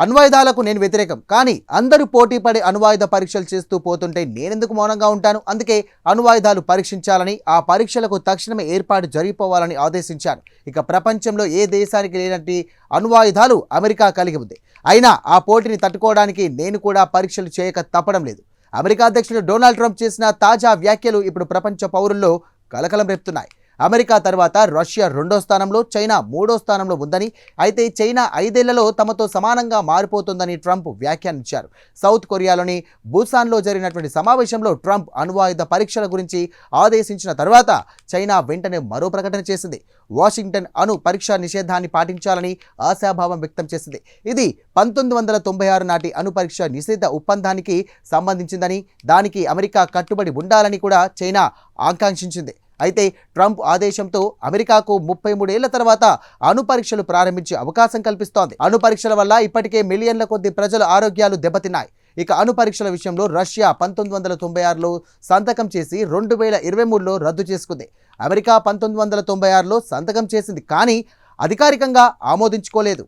అణ్వాయుధాలకు నేను వ్యతిరేకం, కానీ అందరూ పోటీ పడి అణ్వాయుధ పరీక్షలు చేస్తూ పోతుంటే నేనెందుకు మౌనంగా ఉంటాను? అందుకే అణ్వాయుధాలు పరీక్షించాలని, ఆ పరీక్షలకు తక్షణమే ఏర్పాటు జరిగిపోవాలని ఆదేశించాను. ఇక ప్రపంచంలో ఏ దేశానికి లేనట్టి అణ్వాయుధాలు అమెరికా కలిగి ఉంది. అయినా ఆ పోటీని తట్టుకోవడానికి నేను కూడా పరీక్షలు చేయక తప్పడం లేదు. అమెరికా అధ్యక్షుడు డొనాల్డ్ ట్రంప్ చేసిన తాజా వ్యాఖ్యలు ఇప్పుడు ప్రపంచ పౌరుల్లో కలకలం రేపుతున్నాయి. అమెరికా తర్వాత రష్యా 2వ స్థానంలో, చైనా 3వ స్థానంలో ఉందని, అయితే చైనా 5 ఏళ్లలో తమతో సమానంగా మారిపోతుందని ట్రంప్ వ్యాఖ్యానించారు. సౌత్ కొరియాలోని బుసాన్లో జరిగినటువంటి సమావేశంలో ట్రంప్ అణ్వాయుధ పరీక్షల గురించి ఆదేశించిన తర్వాత చైనా వెంటనే మరో ప్రకటన చేసింది. వాషింగ్టన్ అణు పరీక్ష నిషేధాన్ని పాటించాలని ఆశాభావం వ్యక్తం చేసింది. ఇది 1996 నాటి అణు పరీక్ష నిషేధ ఒప్పందానికి సంబంధించిందని, దానికి అమెరికా కట్టుబడి ఉండాలని కూడా చైనా ఆకాంక్షించింది. అయితే ట్రంప్ ఆదేశంతో అమెరికాకు 33 ఏళ్ల తర్వాత అణు పరీక్షలు ప్రారంభించే అవకాశం కల్పిస్తోంది. అణు పరీక్షల వల్ల ఇప్పటికే మిలియన్ల కొద్ది ప్రజల ఆరోగ్యాలు దెబ్బతిన్నాయి. ఇక అణు పరీక్షల విషయంలో రష్యా 1996లో సంతకం చేసి 2023లో రద్దు చేసుకుంది. అమెరికా 1996లో సంతకం చేసింది, కానీ అధికారికంగా ఆమోదించుకోలేదు.